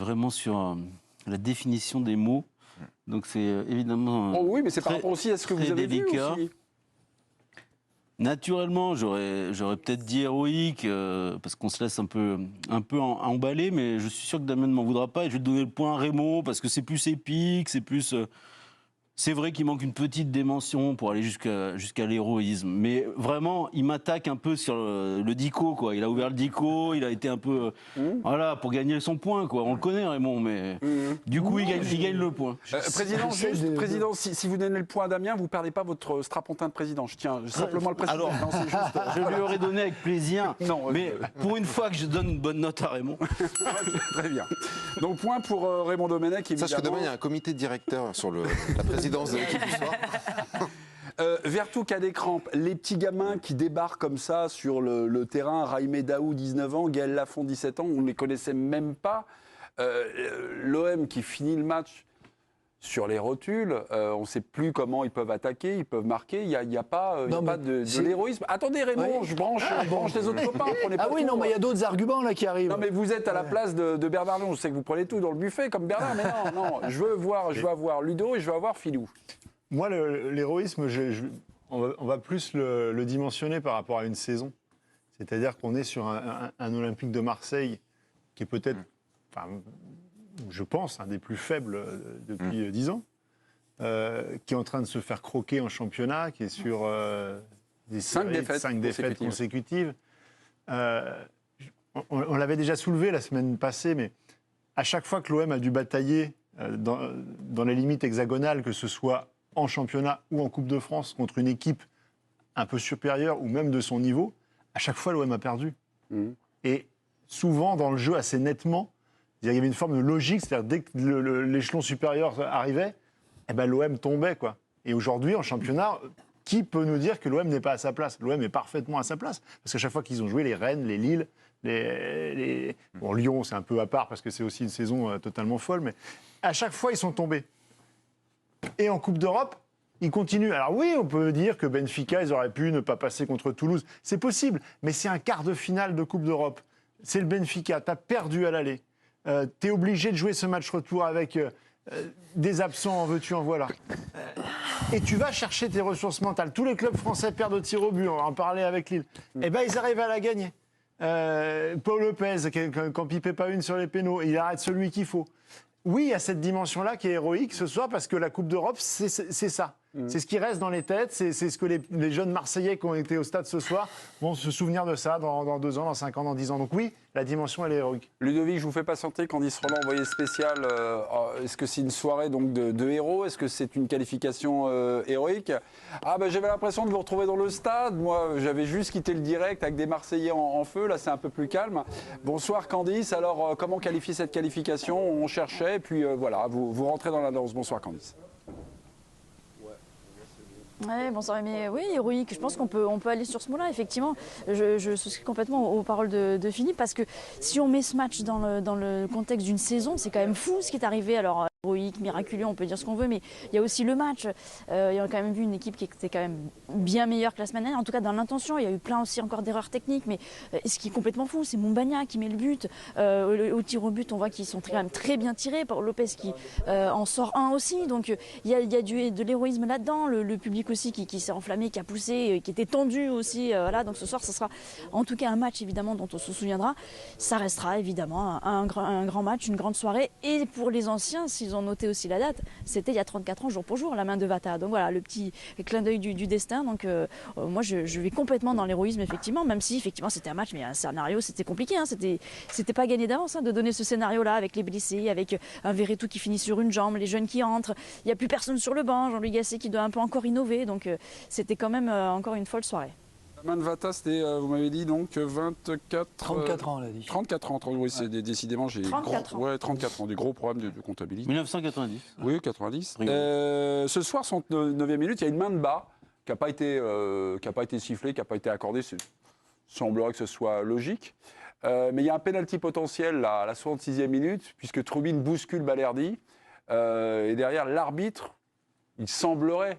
vraiment sur la définition des mots. Donc c'est évidemment Oh oui, mais c'est par rapport aussi à ce que vous avez délicat. vu aussi. Naturellement, j'aurais peut-être dit héroïque, parce qu'on se laisse un peu emballer, mais je suis sûr que Damien ne m'en voudra pas. Et je vais donner le point à Raymond, parce que c'est plus épique, c'est plus... c'est vrai qu'il manque une petite dimension pour aller jusqu'à l'héroïsme. Mais vraiment, il m'attaque un peu sur le dico, quoi. Il a ouvert le dico, il a été un peu... Voilà, pour gagner son point, quoi. On le connaît, Raymond, mais... Du coup, il gagne le point. Président, si vous donnez le point à Damien, vous ne perdez pas votre strapontin de président. Je tiens simplement à le préciser. Alors, Non, c'est juste... je lui aurais donné avec plaisir, Non, mais pour une fois que je donne une bonne note à Raymond. Très bien. Donc, point pour Raymond Domenech, évidemment. Sache que demain, il y a un comité de directeur sur la présidence de l'équipe du soir. Vertou qui a des crampes, les petits gamins qui débarquent comme ça sur le terrain, Raïmé Daou, 19 ans, Gaël Lafont, 17 ans, on ne les connaissait même pas. L'OM qui finit le match sur les rotules, on ne sait plus comment ils peuvent attaquer, ils peuvent marquer, il n'y a pas de l'héroïsme. Attendez Raymond, je branche les autres copains. Mais il y a d'autres arguments là qui arrivent. Non mais vous êtes à la place de Bernard Lyon, je sais que vous prenez tout dans le buffet comme Bernard, mais non, je veux avoir Ludo et je veux avoir Philou. Moi, l'héroïsme, on va plus le dimensionner par rapport à une saison. C'est-à-dire qu'on est sur un Olympique de Marseille qui est peut-être, je pense, un des plus faibles depuis 10 ans, qui est en train de se faire croquer en championnat, qui est sur 5 défaites consécutives. On l'avait déjà soulevé la semaine passée, mais à chaque fois que l'OM a dû batailler dans les limites hexagonales, que ce soit en championnat ou en Coupe de France, contre une équipe un peu supérieure ou même de son niveau, à chaque fois l'OM a perdu. Et souvent dans le jeu assez nettement, il y avait une forme de logique, c'est-à-dire dès que l'échelon supérieur arrivait, l'OM tombait, quoi. Et aujourd'hui, en championnat, qui peut nous dire que l'OM n'est pas à sa place ? L'OM est parfaitement à sa place. Parce qu'à chaque fois qu'ils ont joué, les Rennes, les Lille, Bon, Lyon, c'est un peu à part parce que c'est aussi une saison totalement folle, mais à chaque fois, ils sont tombés. Et en Coupe d'Europe, ils continuent. Alors oui, on peut dire que Benfica, ils auraient pu ne pas passer contre Toulouse. C'est possible, mais c'est un quart de finale de Coupe d'Europe. C'est le Benfica, t'as perdu à l'aller. T'es obligé de jouer ce match retour avec des absents, en veux-tu, en voilà. Et tu vas chercher tes ressources mentales. Tous les clubs français perdent au tir au but, on va en parler avec Lille. Eh bien, ils arrivent à la gagner. Paul Lopez, quand pipait pas une sur les pénaux, il arrête celui qu'il faut. Oui, il y a cette dimension-là qui est héroïque ce soir parce que la Coupe d'Europe, c'est ça. C'est ce qui reste dans les têtes, c'est ce que les jeunes Marseillais qui ont été au stade ce soir vont se souvenir de ça dans 2 ans, dans 5 ans, dans 10 ans. Donc oui, la dimension, elle est héroïque. Ludovic, je vous fais patienter. Candice Roland, envoyé spécial. Est-ce que c'est une soirée donc, de héros ? Est-ce que c'est une qualification héroïque ? J'avais l'impression de vous retrouver dans le stade. Moi, j'avais juste quitté le direct avec des Marseillais en feu. Là, c'est un peu plus calme. Bonsoir Candice. Alors, comment qualifier cette qualification ? On cherchait, et puis voilà, vous rentrez dans la danse. Bonsoir Candice. Ouais, bonsoir, mais oui, héroïque. Je pense qu'on peut aller sur ce mot-là, effectivement. Je souscris complètement aux paroles de Philippe, parce que si on met ce match dans le contexte d'une saison, c'est quand même fou ce qui est arrivé. Alors, héroïque, miraculeux, on peut dire ce qu'on veut, mais il y a aussi le match. Il y a quand même vu une équipe qui était quand même bien meilleure que la semaine dernière, en tout cas dans l'intention. Il y a eu plein aussi encore d'erreurs techniques, mais ce qui est complètement fou, c'est Mombagna qui met le but. Au tir au but, on voit qu'ils sont quand même très bien tirés. Lopez qui en sort un aussi. Donc il y a de l'héroïsme là-dedans. Le public aussi qui s'est enflammé, qui a poussé, qui était tendu aussi. Voilà. Donc ce soir, ce sera en tout cas un match évidemment dont on se souviendra. Ça restera évidemment un grand match, une grande soirée. Et pour les anciens, s'ils ont noté aussi la date, c'était il y a 34 ans, jour pour jour, la main de Vata. Donc voilà, le petit clin d'œil du destin. Donc moi, je vais complètement dans l'héroïsme, effectivement, même si effectivement c'était un match, mais un scénario, c'était compliqué. C'était pas gagné d'avance de donner ce scénario-là avec les blessés, avec un Verretou qui finit sur une jambe, les jeunes qui entrent. Il n'y a plus personne sur le banc, Jean-Louis Gasset qui doit un peu encore innover. Donc c'était quand même encore une folle soirée. La main de Vata, c'était, vous m'avez dit, donc 24... 34 ans, on l'a dit. 34 ans, oui, c'est décidément, j'ai 34 ans. 34 ans, des gros problèmes de comptabilité. 1990. Oui, 90. Ce soir, 109e minute, il y a une main de bas qui n'a pas été sifflée, qui n'a pas été accordée. Il semblerait que ce soit logique. Mais il y a un pénalty potentiel à la 66e minute, puisque Troubine bouscule Balerdi. Et derrière, l'arbitre, il semblerait,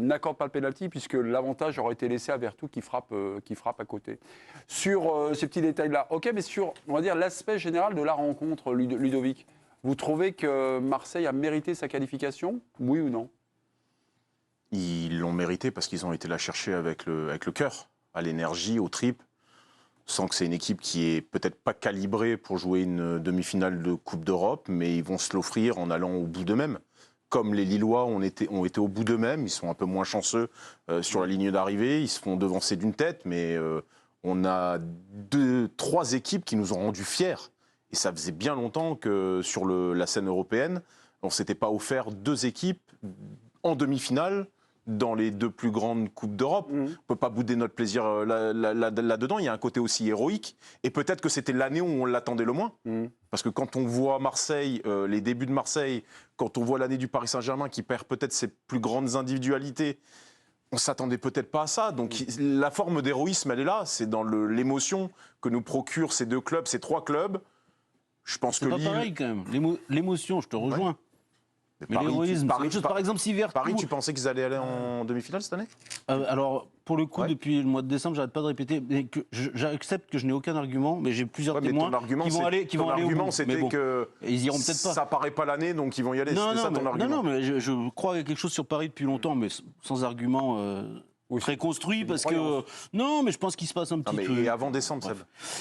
n'accorde pas le pénalty puisque l'avantage aurait été laissé à Vertou qui frappe à côté. Sur ces petits détails-là, ok, mais sur, on va dire, l'aspect général de la rencontre, Ludovic, vous trouvez que Marseille a mérité sa qualification, oui ou non? Ils l'ont mérité parce qu'ils ont été la chercher avec le cœur, à l'énergie, au trip. Sans que c'est une équipe qui est peut-être pas calibrée pour jouer une demi-finale de Coupe d'Europe, mais ils vont se l'offrir en allant au bout d'eux-mêmes. Comme les Lillois ont été au bout d'eux-mêmes, ils sont un peu moins chanceux sur la ligne d'arrivée, ils se font devancer d'une tête, mais on a 3 équipes qui nous ont rendus fiers. Et ça faisait bien longtemps que sur la scène européenne, on ne s'était pas offert 2 équipes en demi-finale dans les 2 plus grandes Coupes d'Europe. On ne peut pas bouder notre plaisir là-dedans. Il y a un côté aussi héroïque. Et peut-être que c'était l'année où on l'attendait le moins. Parce que quand on voit Marseille, les débuts de Marseille, quand on voit l'année du Paris Saint-Germain qui perd peut-être ses plus grandes individualités, on ne s'attendait peut-être pas à ça. Donc la forme d'héroïsme, elle est là. C'est dans l'émotion que nous procurent ces 2 clubs, ces 3 clubs. Je pense que C'est pas Lille... pareil quand même. L'émotion, je te rejoins. Ouais. Mais l'héroïsme, c'est autre chose. Par exemple, si Vertou... Paris, tu pensais qu'ils allaient aller en demi-finale cette année? Alors, pour le coup, depuis le mois de décembre, j'arrête pas de répéter, mais j'accepte que je n'ai aucun argument, mais j'ai plusieurs témoins qui vont aller au bout. L'argument, c'était bon, que ils iront peut-être pas. Ça paraît pas l'année, donc ils vont y aller. C'était ça ton argument. Non, mais je crois à quelque chose sur Paris depuis longtemps, mais sans argument très construit, parce que... Non, mais je pense qu'il se passe un petit truc. Et avant décembre, Seb.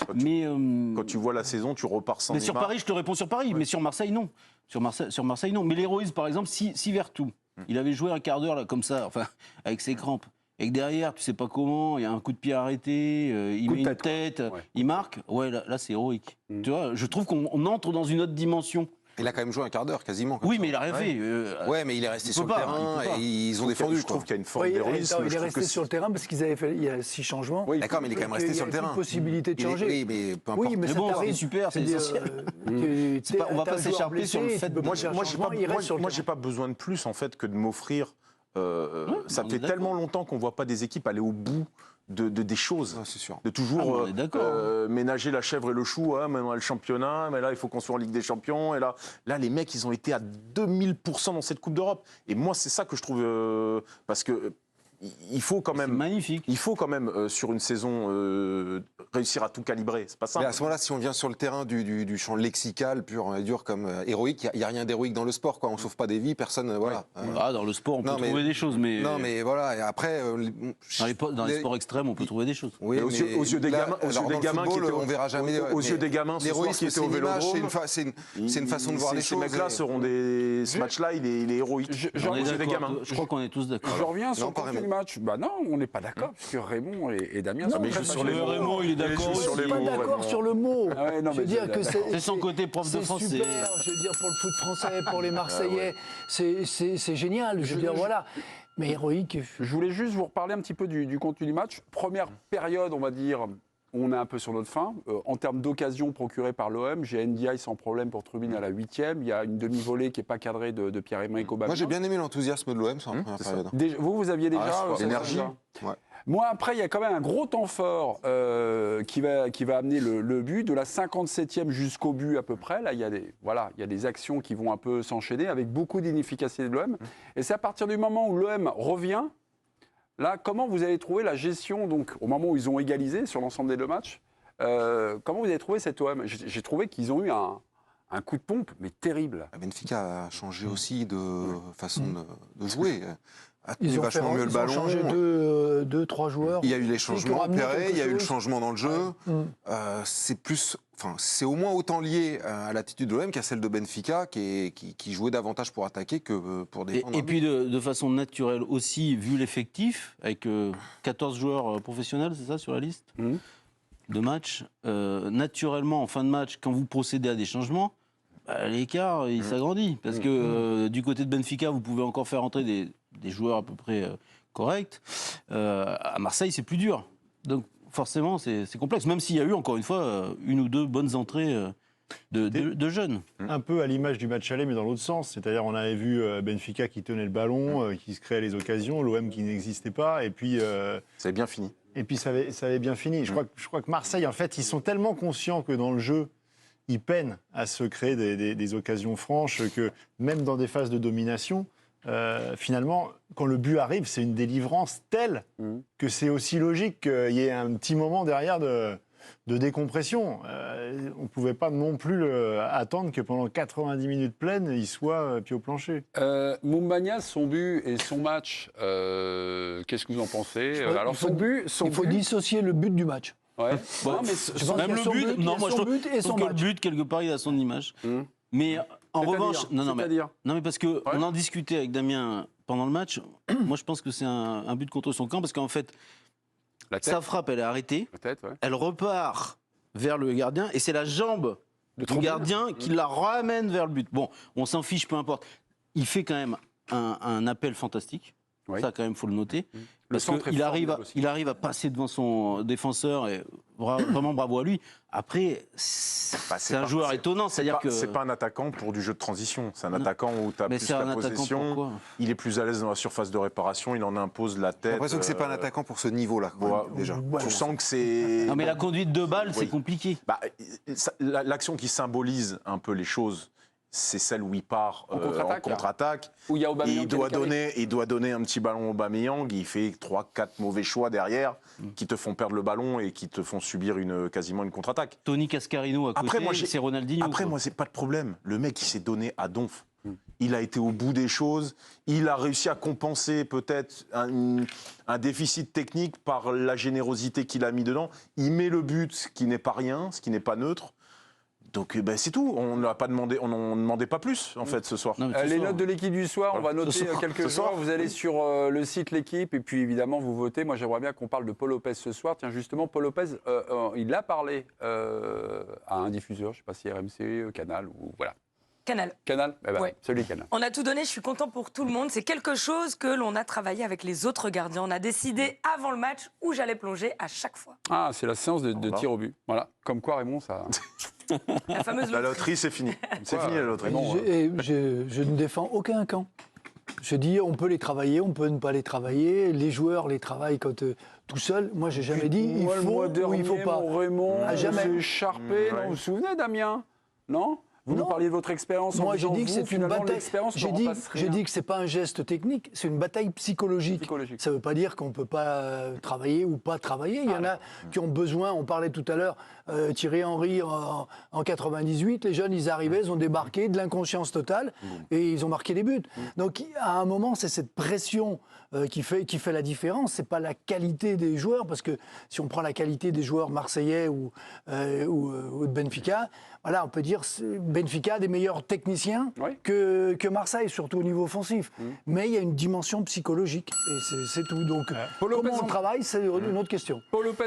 Quand tu vois la saison, tu repars sans Mais sur Paris, je te réponds sur Paris, mais sur Marseille, non. Sur Marseille, non. Mais l'héroïsme, par exemple, si Vertou, il avait joué un quart d'heure là, comme ça, enfin, avec ses crampes, et que derrière, tu sais pas comment, il y a un coup de pied arrêté, il met une tête, il marque, là c'est héroïque. Tu vois, je trouve qu'on entre dans une autre dimension. Il a quand même joué un quart d'heure, quasiment. Oui, mais il a rien fait. Ouais, mais il est resté sur le terrain et ils ont défendu. Je trouve qu'il y a une forme d'héroïsme. Il est resté sur le terrain parce qu'ils avaient fait, il y a 6 changements. Oui, d'accord, mais il est quand même resté sur le terrain. Il y a une possibilité de changer. Oui, mais peu importe. Oui, mais bon, ça c'est super, c'est essentiel. On va pas s'écharper sur le fait. Moi, j'ai pas besoin de plus en fait que de m'offrir. Ça fait tellement longtemps qu'on voit pas des équipes aller au bout des choses. C'est sûr. De toujours ménager la chèvre et le chou. Hein, maintenant le championnat, mais là il faut qu'on soit en Ligue des Champions. Et là les mecs ils ont été à 2000% dans cette Coupe d'Europe. Et moi c'est ça que je trouve parce que il faut quand même. Magnifique. Il faut quand même sur une saison réussir à tout calibrer. C'est pas simple. Mais à ce moment-là, si on vient sur le terrain du champ lexical pur et dur comme héroïque, il y a rien d'héroïque dans le sport. Quoi. On sauve pas des vies, personne. Voilà. Dans le sport, on peut trouver des choses, mais. Non, mais voilà. Et après, dans les sports extrêmes, on peut trouver des choses. Oui, aux yeux des gamins, on verra jamais. Aux yeux des gamins, l'héroïsme, c'est une image, c'est une façon de voir les choses. Ces mecs-là seront des. Ce match-là, il est héroïque. Je crois qu'on est tous d'accord. Je reviens sur le contenu du match. Bah non, on n'est pas d'accord, puisque Raymond et Damien sont très sur les Raymond, il est d'accord. Je suis pas d'accord sur le mot. Je veux dire que c'est son côté prof de français. C'est super. Je veux dire pour le foot français, pour les Marseillais, c'est génial. Je veux dire voilà. Mais héroïque. Je voulais juste vous reparler un petit peu du contenu du match. Première période, on va dire. On est un peu sur notre fin. En termes d'occasions procurées par l'OM, j'ai Ndiaye sans problème pour Trubin à la 8e. Il y a une demi-volée qui n'est pas cadrée de Pierre-Emerick Aubameyang. Moi, j'ai bien aimé l'enthousiasme de l'OM sur la première période. Vous aviez déjà l'énergie. Ouais. Moi, après, il y a quand même un gros temps fort qui va amener le but. De la 57e jusqu'au but à peu près, là, il y a des actions qui vont un peu s'enchaîner avec beaucoup d'inefficacité de l'OM. Et c'est à partir du moment où l'OM revient. Là, comment vous avez trouvé la gestion, donc, au moment où ils ont égalisé sur l'ensemble des 2 matchs, comment vous avez trouvé cet OM? J'ai trouvé qu'ils ont eu un coup de pompe, mais terrible. Benfica a changé aussi de façon de jouer. Ils ont vachement mieux le ballon. Ils ont changé 2-3 joueurs. Il y a eu les changements opérés, il y a eu le changement dans le jeu. C'est au moins autant lié à l'attitude de l'OM qu'à celle de Benfica, qui jouait davantage pour attaquer que pour défendre. Et puis de façon naturelle aussi, vu l'effectif, avec 14 joueurs professionnels, c'est ça, sur la liste de match, naturellement, en fin de match, quand vous procédez à des changements, l'écart, il s'agrandit. Parce que du côté de Benfica, vous pouvez encore faire entrer des joueurs à peu près corrects. À Marseille, c'est plus dur. Donc, forcément, c'est complexe. Même s'il y a eu, encore une fois, 1 ou 2 bonnes entrées de jeunes. Un peu à l'image du match aller, mais dans l'autre sens. C'est-à-dire, on avait vu Benfica qui tenait le ballon, qui se créait les occasions, l'OM qui n'existait pas, et puis... ça avait bien fini. Et puis, ça avait bien fini. Je crois que Marseille, en fait, ils sont tellement conscients que dans le jeu, ils peinent à se créer des occasions franches, que même dans des phases de domination, finalement, quand le but arrive, c'est une délivrance telle que c'est aussi logique qu'il y ait un petit moment derrière de décompression. On ne pouvait pas non plus attendre que pendant 90 minutes pleines, il soit pied au plancher. Moumbagna, son but et son match, qu'est-ce que vous en pensez? Alors son but, Il faut dissocier le but du match. Ouais. Bon, mais Je pense même qu'il y a le son but, but, il y non, a moi je son trouve, but et son que le match. but, quelque part, il a son image. Mais en revanche, non, mais parce que on en discutait avec Damien pendant le match. Moi, je pense que c'est un but contre son camp parce qu'en fait, la tête, sa frappe, elle est arrêtée, la tête, ouais. elle repart vers le gardien et c'est la jambe du tribune. gardien qui la ramène vers le but. Bon, on s'en fiche, peu importe. Il fait quand même un appel fantastique. Oui. Ça, quand même, faut le noter. Le Parce centre est qu'il formidable aussi. arrive à passer devant son défenseur et vraiment bravo à lui. Après, c'est un joueur étonnant. C'est-à-dire que. C'est pas un attaquant pour du jeu de transition. C'est un attaquant où tu as Mais plus c'est un la attaquant possession. pourquoi Il est plus à l'aise dans la surface de réparation. Il en impose la J'ai tête. l'impression que c'est pas un attaquant pour ce niveau-là, quand même, déjà. Tu sens que c'est. Non, mais la conduite de balle, c'est Oui. compliqué. Bah, l'action qui symbolise un peu les choses, c'est celle où il part En en contre-attaque. Où il y a Et Aubameyang il doit donner un petit ballon au Aubameyang. Il fait 3-4 mauvais choix derrière qui te font perdre le ballon et qui te font subir quasiment une contre-attaque. Tony Cascarino à côté, Après, moi, c'est Ronaldinho. Après, quoi. moi, c'est pas de problème. Le mec, il s'est donné à donf. Il a été au bout des choses. Il a réussi à compenser peut-être un déficit technique par la générosité qu'il a mis dedans. Il met le but, ce qui n'est pas rien, ce qui n'est pas neutre. Donc ben, c'est tout. On ne demandait pas plus en fait ce soir. Non, mais ce Les soir, notes de l'équipe du soir, on va noter Ce soir. quelques Ce joueurs. soir. Vous allez sur le site L'équipe et puis évidemment vous votez. Moi j'aimerais bien qu'on parle de Paul Lopez ce soir. Tiens justement, Paul Lopez, il a parlé à un diffuseur, je ne sais pas si RMC, Canal ou voilà. Canal. Canal, eh ben, Ouais. celui Canal. On a tout donné, je suis content pour tout le monde. C'est quelque chose que l'on a travaillé avec les autres gardiens. On a décidé avant le match où j'allais plonger à chaque fois. Ah, c'est la séance de tir au but. Voilà. Comme quoi Raymond, ça. La fameuse La loterie. loterie, c'est fini. C'est fini la loterie. Vraiment, Je ne défends aucun camp. Je dis, on peut les travailler, on peut ne pas les travailler. Les joueurs les travaillent quand tout seuls. Moi, j'ai jamais dit il Moi, le faut mois ou il faut dernier, pas. mon Raymond, Ah, jamais. s'est écharpé. Non, ouais. vous vous souvenez, Damien? Non? Vous nous Non. parliez de votre expérience en Moi, j'ai disant, dit que vous, c'est une finalement, bataille. l'expérience ne J'ai remplace rien. dit que c'est pas un geste technique, c'est une bataille psychologique. Psychologique. Ça ne veut pas dire qu'on ne peut pas travailler ou pas travailler. Il y en a qui ont besoin. On parlait tout à l'heure, Thierry Henry en 98, les jeunes, ils arrivaient, ils ont débarqué, de l'inconscience totale, et ils ont marqué des buts. Donc, à un moment, c'est cette pression qui fait la différence. C'est pas la qualité des joueurs, parce que si on prend la qualité des joueurs marseillais ou de Benfica, voilà, on peut dire Benfica a des meilleurs techniciens Oui. que Marseille, surtout au niveau offensif. Mais il y a une dimension psychologique, et c'est tout. Donc, Paul Lopez comment on en- travaille, c'est une autre question. Paul Lopez